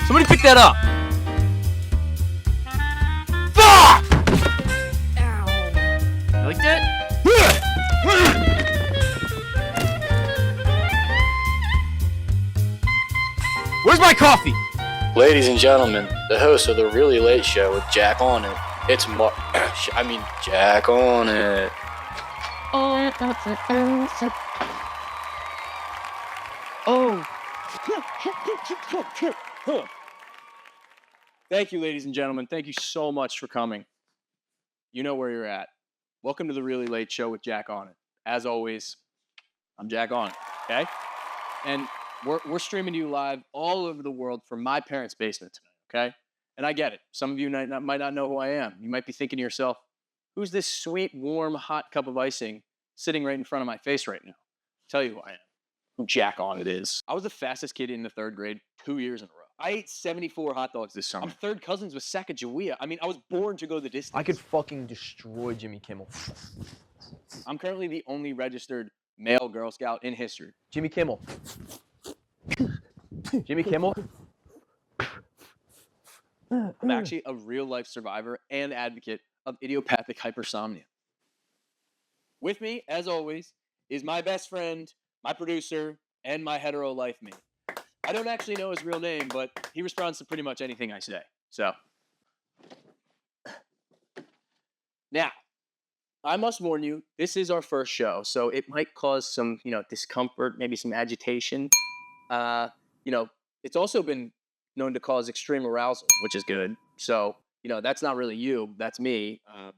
Somebody pick that up! Fuck! Ow. You like that? Where's my coffee? Ladies and gentlemen, the host of The Really Late Show with Jack Onit. It's Jack Onit. Oh. Thank you, ladies and gentlemen. Thank you so much for coming. You know where you're at. Welcome to The Really Late Show with Jack Onit. As always, I'm Jack Onit, okay? And we're streaming to you live all over the world from my parents' basement tonight, okay? And I get it. Some of you might not know who I am. You might be thinking to yourself, who's this sweet, warm, hot cup of icing sitting right in front of my face right now? I'll tell you who I am. Who Jack Onit is. I was the fastest kid in the 3rd grade 2 years in a row. I ate 74 hot dogs this summer. I'm third cousins with Sacagawea. I mean, I was born to go the distance. I could fucking destroy Jimmy Kimmel. I'm currently the only registered male Girl Scout in history. Jimmy Kimmel. Jimmy Kimmel. I'm actually a real-life survivor and advocate of idiopathic hypersomnia. With me, as always, is my best friend, my producer, and my hetero life mate. I don't actually know his real name, but he responds to pretty much anything I say. So, now, I must warn you, this is our first show, so it might cause some, discomfort, maybe some agitation. It's also been known to cause extreme arousal, which is good. So, that's not really you, that's me. I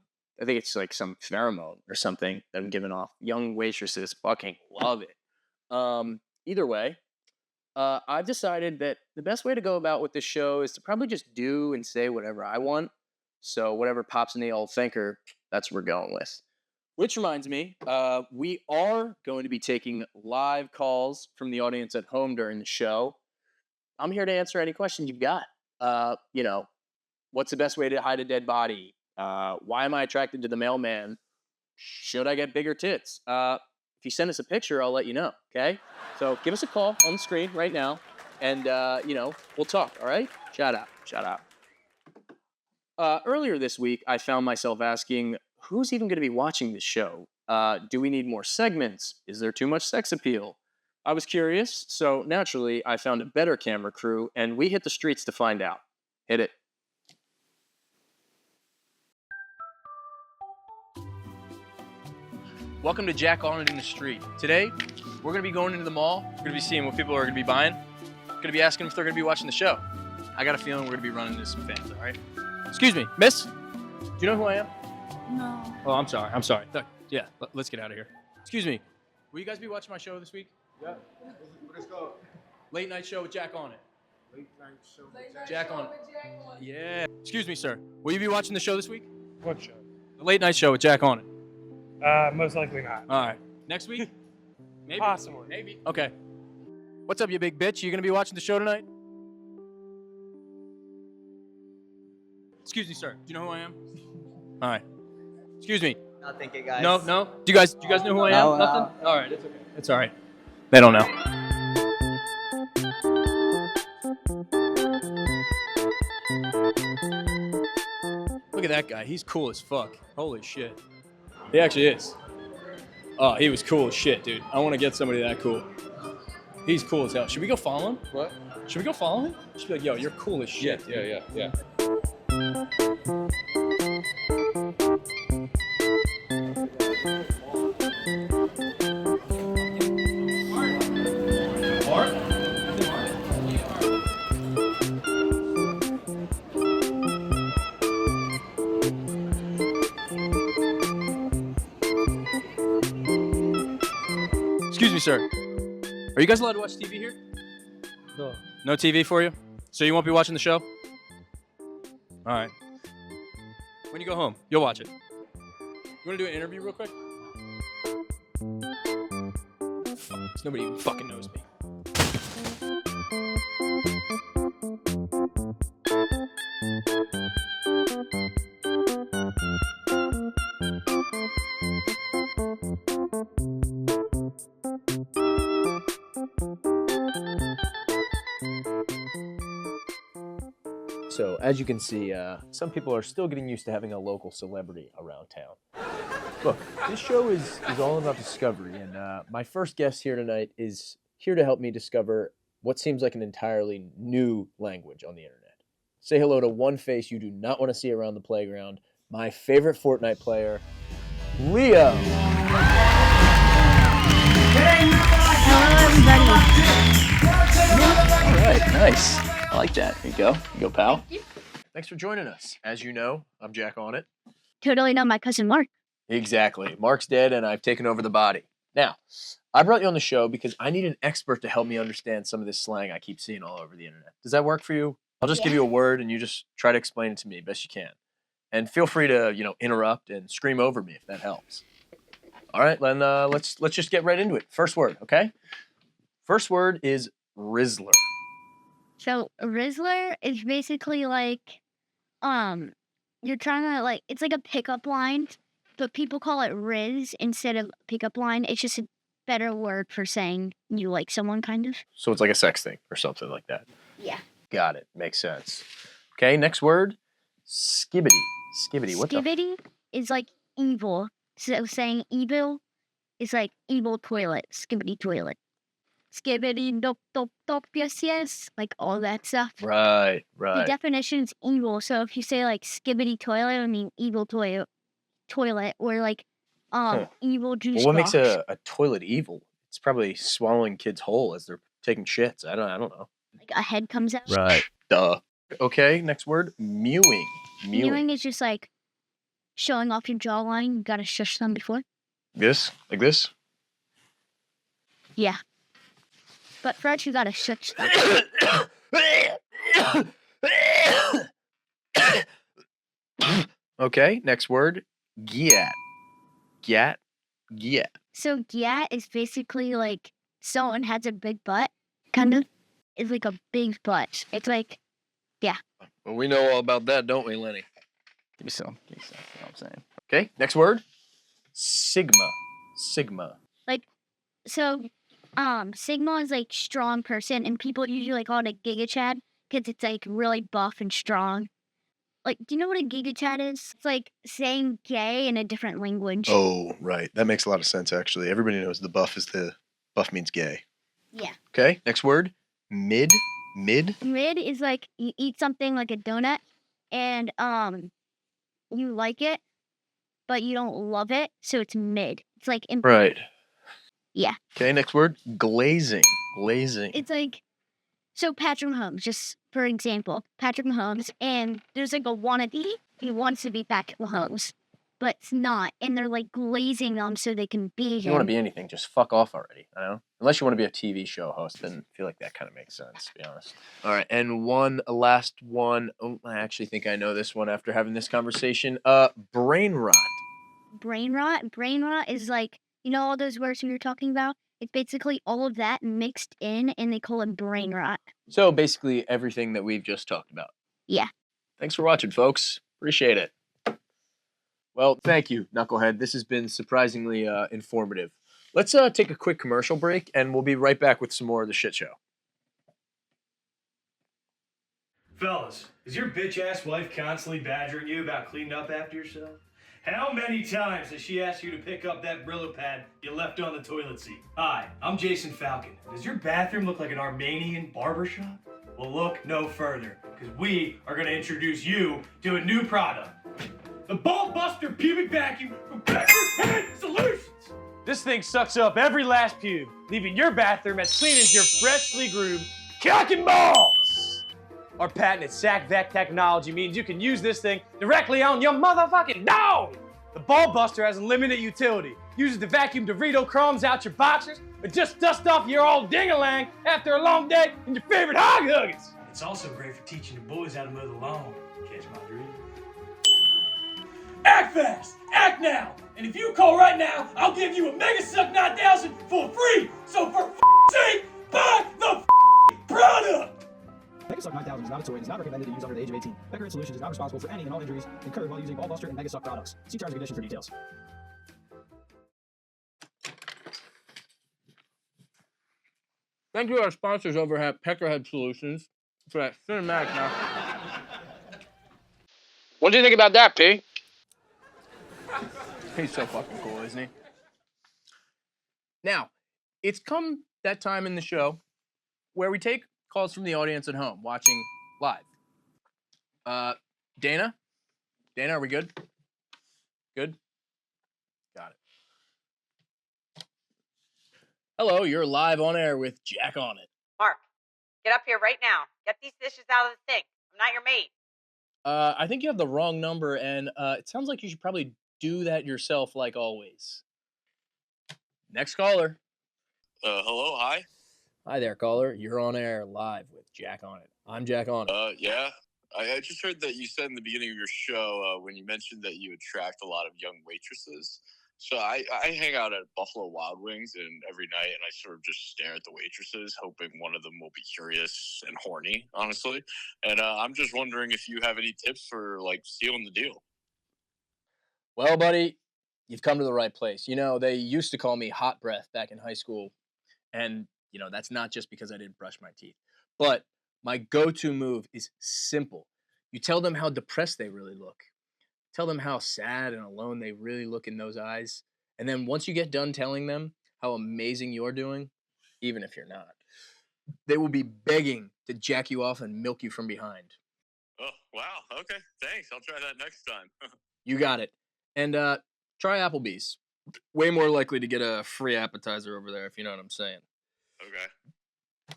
think it's like some pheromone or something that I'm giving off. Young waitresses fucking love it. Either way, I've decided that the best way to go about with this show is to probably just do and say whatever I want. So whatever pops in the old thinker, that's what we're going with. Which reminds me, we are going to be taking live calls from the audience at home during the show. I'm here to answer any questions you've got. What's the best way to hide a dead body? Why am I attracted to the mailman? Should I get bigger tits? If you send us a picture, I'll let you know, okay? So give us a call on the screen right now, and, we'll talk, all right? Shout out. Earlier this week, I found myself asking, who's even going to be watching this show? Do we need more segments? Is there too much sex appeal? I was curious, so naturally, I found a better camera crew, and we hit the streets to find out. Hit it. Welcome to Jack Onit in the Street. Today, we're going to be going into the mall. We're going to be seeing what people are going to be buying. Going to be asking if they're going to be watching the show. I got a feeling we're going to be running into some fans, all right? Excuse me, miss? Do you know who I am? No. Oh, I'm sorry. Yeah, let's get out of here. Excuse me. Will you guys be watching my show this week? Yeah. Let's go. Late night show with Jack Onit. Late night show with Jack Onit. Yeah. Excuse me, sir. Will you be watching the show this week? What show? The late night show with Jack Onit. Most likely not. All right. Next week? Maybe. Possibly. Maybe. Okay. What's up, you big bitch? You gonna be watching the show tonight? Excuse me, sir. Do you know who I am? All right. Excuse me. Not thinking, guys. No. Do you guys know who I am? No, Nothing. All right. It's okay. It's all right. They don't know. Look at that guy. He's cool as fuck. Holy shit. He actually is. Oh, he was cool as shit, dude. I want to get somebody that cool. He's cool as hell. Should we go follow him? What? Should we go follow him? Should be like, yo, you're cool as shit. Yeah. Excuse me, sir. Are you guys allowed to watch TV here? No. No TV for you? So you won't be watching the show? All right. When you go home, you'll watch it. You want to do an interview real quick? Fuck, nobody even fucking knows me. So, as you can see, some people are still getting used to having a local celebrity around town. Look, this show is all about discovery, and my first guest here tonight is here to help me discover what seems like an entirely new language on the internet. Say hello to one face you do not want to see around the playground, my favorite Fortnite player, Leo. All right, nice. I like that. Here you go. Here you go, pal. Thanks for joining us. As you know, I'm Jack Onit. Totally not my cousin Mark. Exactly. Mark's dead, and I've taken over the body. Now, I brought you on the show because I need an expert to help me understand some of this slang I keep seeing all over the internet. Does that work for you? I'll just give you a word, and you just try to explain it to me best you can. And feel free to, interrupt and scream over me if that helps. All right, then let's just get right into it. First word, okay? First word is Rizzler. So Rizzler is basically like, you're trying to it's like a pickup line, but people call it Riz instead of pickup line. It's just a better word for saying you like someone, kind of. So it's like a sex thing or something like that. Yeah. Got it. Makes sense. Okay, next word, skibbity. Skibbity. What the? Skibbity is like evil. So saying evil is like evil toilet. Skibbity toilet. Skibbity dop dop dop yes, like all that stuff. Right. The definition is evil. So if you say like skibbity toilet, I mean evil toilet, or like evil juice Well, what makes box. a toilet evil? It's probably swallowing kids whole as they're taking shits. I don't know. Like a head comes out. Right. Duh. Okay, next word, mewing. Mewing is just like showing off your jawline. You gotta shush them before. This? Like this? Yeah. But first you gotta shush them. Okay, next word, gyat. Gyat. So gyat is basically like someone has a big butt, kind of. It's like a big butt. It's like, yeah. Well, we know all about that, don't we, Lenny? Give me some. You know what I'm saying? Okay, next word, sigma. So, Sigma is like strong person, and people usually like call it a Giga Chad because it's like really buff and strong. Like, do you know what a Giga Chad is? It's like saying gay in a different language. Oh, right. That makes a lot of sense, actually. Everybody knows buff means gay. Yeah. Okay, next word, mid. Mid is like you eat something like a donut, and you like it, but you don't love it, so it's mid. It's like Right. Yeah. Okay, next word, glazing. It's like, so Patrick Mahomes, just for example, Patrick Mahomes, and there's like a wannabe. He wants to be Patrick Mahomes, but it's not, and they're like glazing them so they can be If you him. want to be anything, just fuck off already. I know. Unless you want to be a TV show host, then I feel like that kind of makes sense, to be honest. All right, and one last one. Oh, I actually think I know this one after having this conversation. Brain rot. Brain rot. Brain rot is like, you know all those words we were talking about? It's basically all of that mixed in, and they call it brain rot. So basically everything that we've just talked about. Yeah. Thanks for watching, folks. Appreciate it. Well, thank you, Knucklehead. This has been surprisingly informative. Let's take a quick commercial break, and we'll be right back with some more of the shit show. Fellas, is your bitch-ass wife constantly badgering you about cleaning up after yourself? How many times has she asked you to pick up that Brillo pad you left on the toilet seat? Hi, I'm Jason Falcon. Does your bathroom look like an Armenian barbershop? Well, look no further, because we are going to introduce you to a new product. The Ball Buster Pubic Vacuum from PeckerHead Solutions. This thing sucks up every last pube, leaving your bathroom as clean as your freshly groomed cock and balls. Our patented sack vac technology means you can use this thing directly on your motherfucking dog. The Ball Buster has unlimited utility. Uses the vacuum Dorito crumbs out your boxers, or just dust off your old ding-a-lang after a long day in your favorite hog huggers. It's also great for teaching the boys how to mow the lawn. Catch my drift? Act fast! Act now! And if you call right now, I'll give you a Mega Suck 9000 for free! So for sake, buy the product! Megasuck 9000 is not a toy and is not recommended to use under the age of 18. PeckerHead Solutions is not responsible for any and all injuries incurred while using Ball Buster and Megasuck products. See terms and conditions for details. Thank you to our sponsors over at PeckerHead Solutions for that cinematic now. What do you think about that, P? He's so fucking cool, isn't he? Now, it's come that time in the show where we take calls from the audience at home watching live. Dana? Dana, are we good? Good? Got it. Hello, you're live on air with Jack On It. Mark, get up here right now. Get these dishes out of the sink. I'm not your maid. I think you have the wrong number, and it sounds like you should probably do that yourself like always. Next caller. Hello, hi. Hi there, caller. You're on air live with Jack On It. I'm Jack On It. Yeah. I just heard that you said in the beginning of your show when you mentioned that you attract a lot of young waitresses. So I hang out at Buffalo Wild Wings and every night, and I sort of just stare at the waitresses, hoping one of them will be curious and horny, honestly. And I'm just wondering if you have any tips for, like, sealing the deal. Well, buddy, you've come to the right place. You know, they used to call me Hot Breath back in high school. And, you know, that's not just because I didn't brush my teeth. But my go-to move is simple. You tell them how depressed they really look. Tell them how sad and alone they really look in those eyes. And then once you get done telling them how amazing you're doing, even if you're not, they will be begging to jack you off and milk you from behind. Oh, wow. Okay, thanks. I'll try that next time. You got it. And try Applebee's. Way more likely to get a free appetizer over there, if you know what I'm saying. Okay.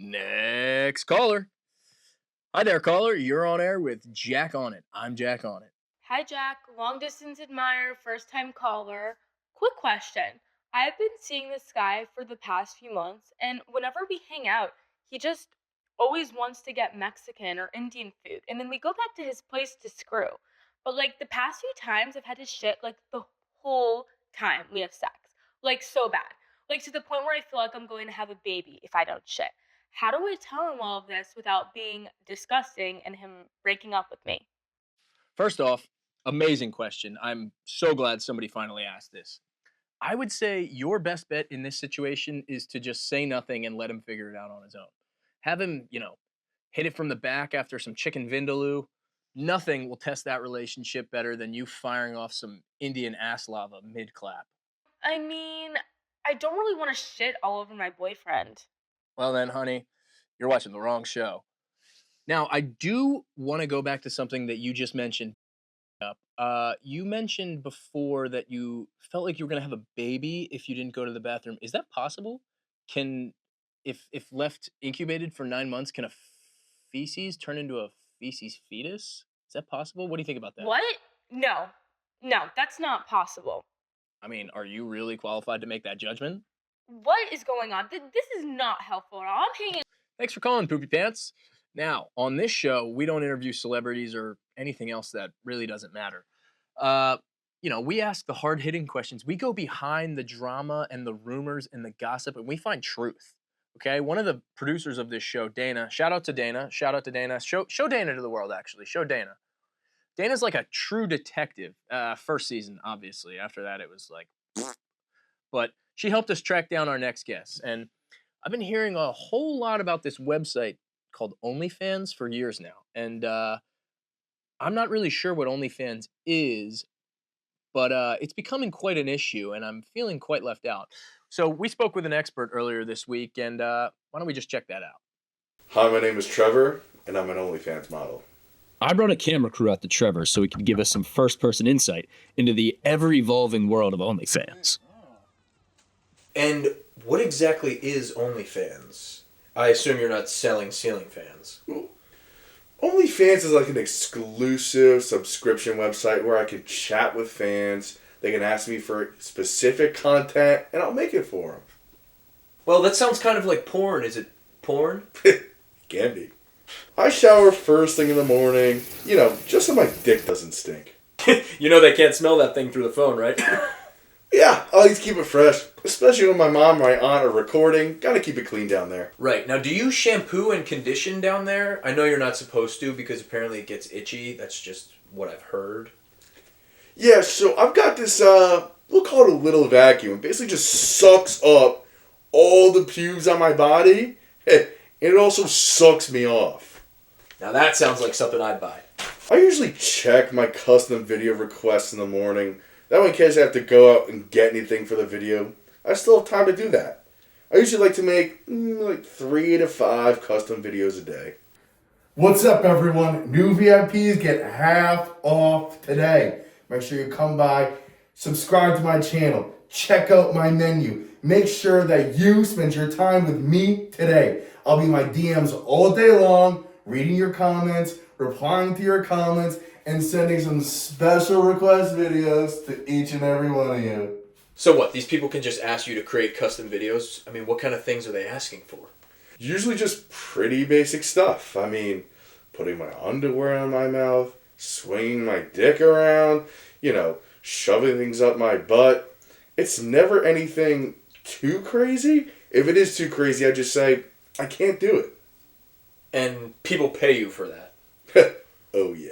Next caller. Hi there, caller. You're on air with Jack On It. I'm Jack On It. Hi, Jack. Long distance admirer, first time caller. Quick question. I've been seeing this guy for the past few months, and whenever we hang out, he just always wants to get Mexican or Indian food, and then we go back to his place to screw. But like the past few times, I've had to shit like the whole time we have sex. Like so bad. Like to the point where I feel like I'm going to have a baby if I don't shit. How do I tell him all of this without being disgusting and him breaking up with me? First off, amazing question. I'm so glad somebody finally asked this. I would say your best bet in this situation is to just say nothing and let him figure it out on his own. Have him, hit it from the back after some chicken vindaloo. Nothing will test that relationship better than you firing off some Indian ass lava mid-clap. I mean, I don't really want to shit all over my boyfriend. Well then, honey, you're watching the wrong show. Now, I do want to go back to something that you just mentioned. You mentioned before that you felt like you were going to have a baby if you didn't go to the bathroom. Is that possible? If left incubated for 9 months, can a feces turn into a feces fetus? Is that possible? What do you think about that? What? No, that's not possible. I mean, are you really qualified to make that judgment? What is going on? This is not helpful at all. I'm hanging. Thanks for calling, Poopy Pants. Now, on this show, we don't interview celebrities or anything else that really doesn't matter. We ask the hard-hitting questions. We go behind the drama and the rumors and the gossip, and we find truth. Okay? One of the producers of this show, Dana, shout out to Dana. Show Dana to the world, actually. Show Dana. Dana's like a true detective. First season, obviously. After that, it was like... But she helped us track down our next guest. And I've been hearing a whole lot about this website called OnlyFans for years now. And I'm not really sure what OnlyFans is, but it's becoming quite an issue, and I'm feeling quite left out. So we spoke with an expert earlier this week, and why don't we just check that out? Hi, my name is Trevor, and I'm an OnlyFans model. I brought a camera crew out to Trevor so he could give us some first-person insight into the ever-evolving world of OnlyFans. And what exactly is OnlyFans? I assume you're not selling ceiling fans. OnlyFans is like an exclusive subscription website where I can chat with fans. They can ask me for specific content, and I'll make it for them. Well, that sounds kind of like porn. Is it porn? It can be. I shower first thing in the morning, just so my dick doesn't stink. They can't smell that thing through the phone, right? Yeah, I always keep it fresh, especially when my mom or my aunt are recording. Gotta keep it clean down there. Right. Now, do you shampoo and condition down there? I know you're not supposed to because apparently it gets itchy. That's just what I've heard. Yeah, so I've got this, we'll call it a little vacuum. It basically just sucks up all the pubes on my body, and it also sucks me off. Now that sounds like something I'd buy. I usually check my custom video requests in the morning. That way, in case I have to go out and get anything for the video, I still have time to do that. I usually like to make like 3 to 5 custom videos a day. What's up, everyone? New VIPs get half off today. Make sure you come by, subscribe to my channel, check out my menu. Make sure that you spend your time with me today. I'll be in my DMs all day long, reading your comments, replying to your comments, and sending some special request videos to each and every one of you. So what? These people can just ask you to create custom videos? I mean, what kind of things are they asking for? Usually just pretty basic stuff. I mean, putting my underwear on my mouth, swinging my dick around, shoving things up my butt. It's never anything too crazy. If it is too crazy, I just say, I can't do it. And people pay you for that? Oh, yeah.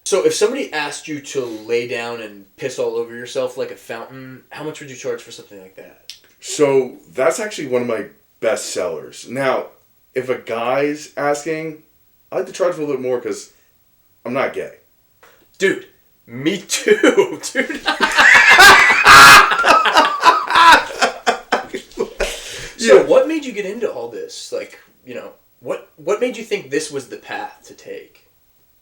So if somebody asked you to lay down and piss all over yourself like a fountain, how much would you charge for something like that? So that's actually one of my best sellers. Now, if a guy's asking, I like to charge a little bit more because I'm not gay. Dude, me too, dude. So what made you get into all this? Like, what made you think this was the path to take?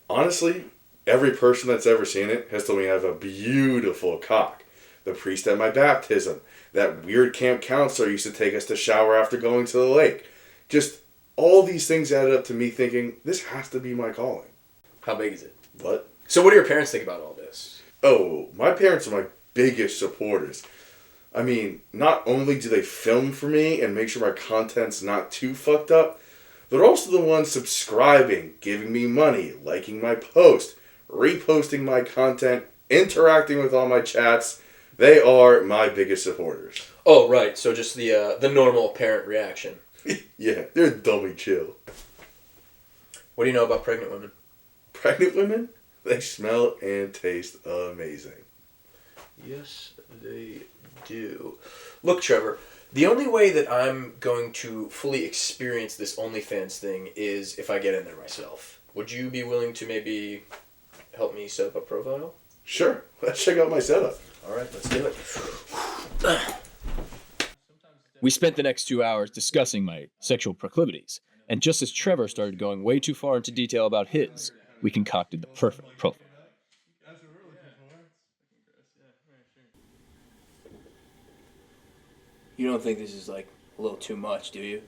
Honestly, every person that's ever seen it has told me I have a beautiful cock. The priest at my baptism, that weird camp counselor used to take us to shower after going to the lake. Just all these things added up to me thinking, this has to be my calling. How big is it? What? So what do your parents think about all this? Oh, my parents are my biggest supporters. I mean, not only do they film for me and make sure my content's not too fucked up, they're also the ones subscribing, giving me money, liking my post, reposting my content, interacting with all my chats. They are my biggest supporters. Oh, right. So just the normal parent reaction. Yeah, they're dummy chill. What do you know about pregnant women? Pregnant women? They smell and taste amazing. Yes, they do. Look, Trevor, the only way that I'm going to fully experience this OnlyFans thing is if I get in there myself. Would you be willing to maybe help me set up a profile? Sure. Let's check out my setup. All right, let's do it. We spent the next 2 hours discussing my sexual proclivities, and just as Trevor started going way too far into detail about his, we concocted the perfect profile. You don't think this is like a little too much, do you?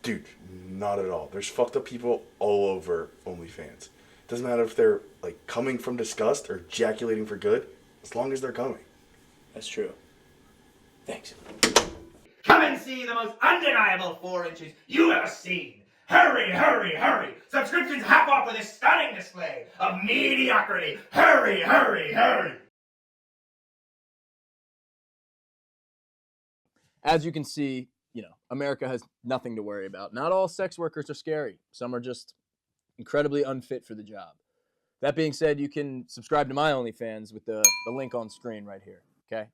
Dude, not at all. There's fucked up people all over OnlyFans. Doesn't matter if they're like coming from disgust or ejaculating for good, as long as they're coming. That's true. Thanks. Come and see the most undeniable 4 inches you ever seen. Hurry, hurry, hurry. Subscriptions half off with this stunning display of mediocrity. Hurry, hurry, hurry. As you can see, America has nothing to worry about. Not all sex workers are scary. Some are just incredibly unfit for the job. That being said, you can subscribe to my OnlyFans with the link on screen right here, okay?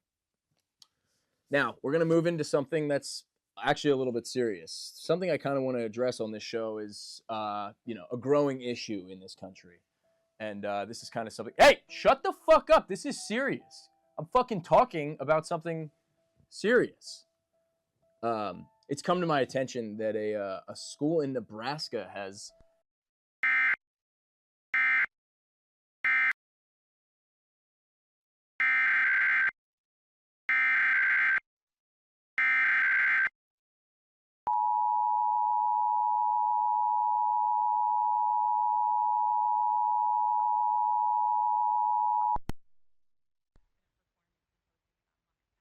Now, we're going to move into something that's actually a little bit serious. Something I kind of want to address on this show is, a growing issue in this country. And this is kind of something... Hey, shut the fuck up. This is serious. I'm fucking talking about something serious. It's come to my attention that a school in Nebraska has...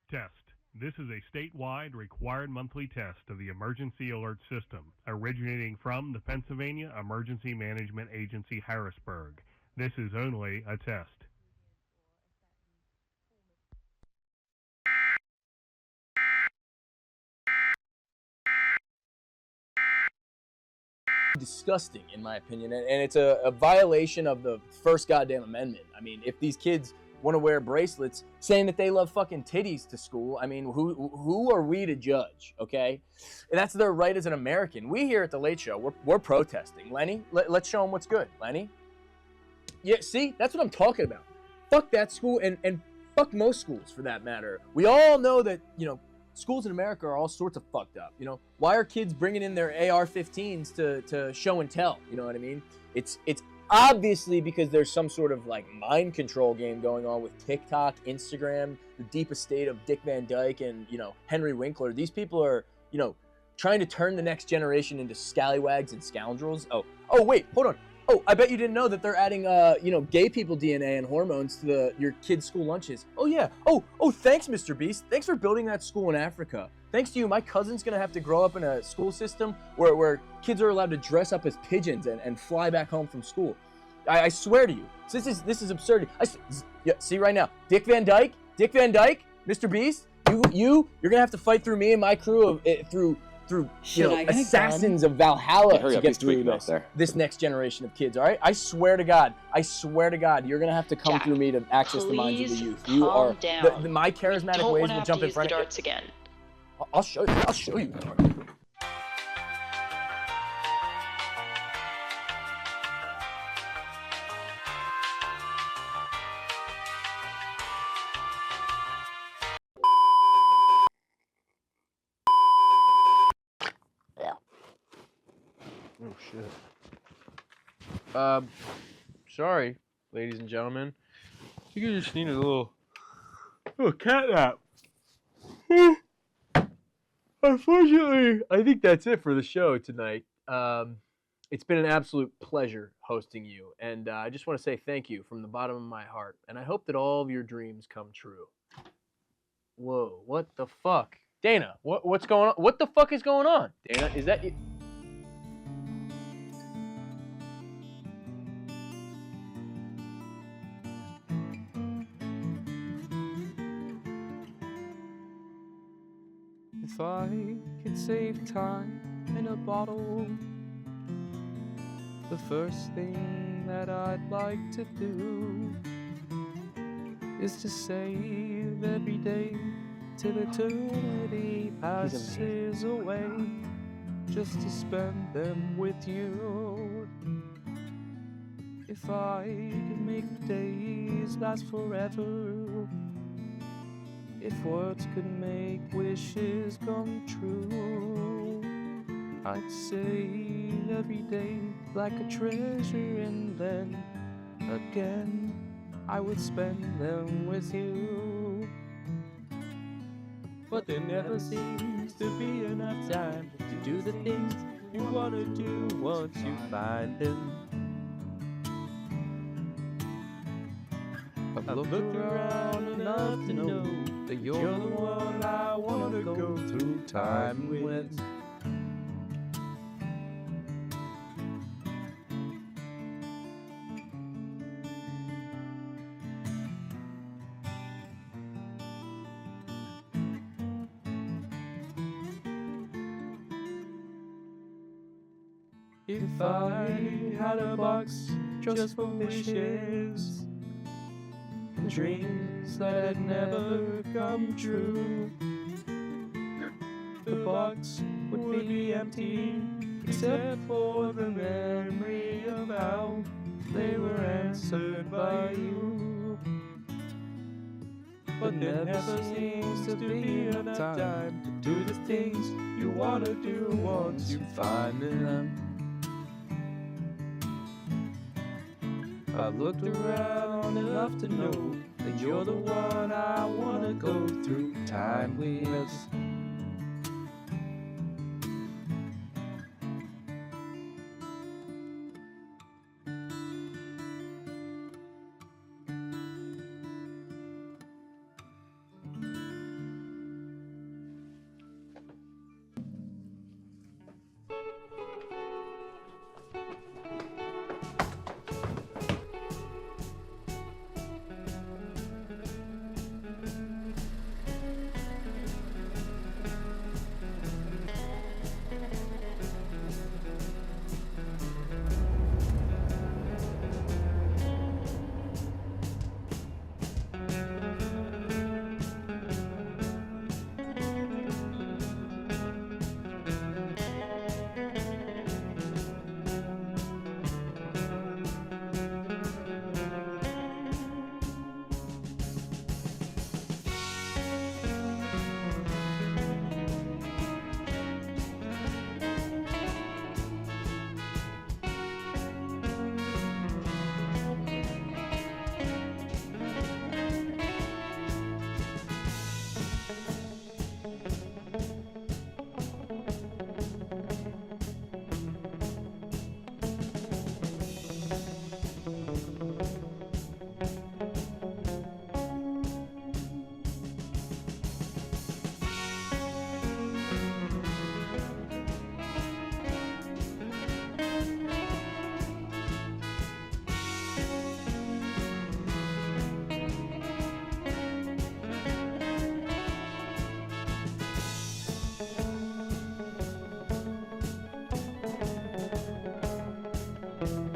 Test. This is a statewide required monthly test of the Emergency Alert System, originating from the Pennsylvania Emergency Management Agency, Harrisburg. This is only a test. disgusting, in my opinion, and it's a violation of the first goddamn amendment. I mean, if these kids want to wear bracelets saying that they love fucking titties to school, I mean, who are we to judge, okay? And that's their right as an American. We here at The Late Show, we're protesting. Lenny, let's show them what's good. Lenny? Yeah, see, that's what I'm talking about. Fuck that school and fuck most schools for that matter. We all know that, schools in America are all sorts of fucked up. Why are kids bringing in their AR-15s to show and tell? You know what I mean? It's obviously because there's some sort of like mind control game going on with TikTok, Instagram, the deep estate of Dick Van Dyke and, Henry Winkler. These people are, trying to turn the next generation into scallywags and scoundrels. Oh, wait, hold on. Oh, I bet you didn't know that they're adding, gay people DNA and hormones to your kids' school lunches. Oh, yeah. Oh, thanks, Mr. Beast. Thanks for building that school in Africa. Thanks to you, my cousin's going to have to grow up in a school system where kids are allowed to dress up as pigeons and fly back home from school. I swear to you, this is absurd. See right now, Dick Van Dyke, Mr. Beast, you're going to have to fight through me and my crew through assassins of Valhalla to get through this next generation of kids, all right? I swear to God, you're going to have to come through me to access the minds of the youth. You are down. My charismatic ways will jump in front of you. Again. I'll show you. Oh shit. Sorry, ladies and gentlemen. I think I just need a little cat nap. Unfortunately, I think that's it for the show tonight. It's been an absolute pleasure hosting you, and I just want to say thank you from the bottom of my heart, and I hope that all of your dreams come true. Whoa, what the fuck? Dana, what's going on? What the fuck is going on? Dana, is that you? If I could save time in a bottle, the first thing that I'd like to do is to save every day till eternity passes away, just to spend them with you. If I could make days last forever, if words could make wishes come true, I'd save every day like a treasure, and then again I would spend them with you. But there never seems to be enough time to do the things you want to do once you find them. I've looked around enough to know that you're the one I want to go through time with. If I had a box just for wishes and dreams that had never come true, the box would be empty except for the memory of how they were answered by you. But there never seems to be enough time to do the things you want to do once you find them. I've looked around enough to know that you're the one I want to go through time with. Thank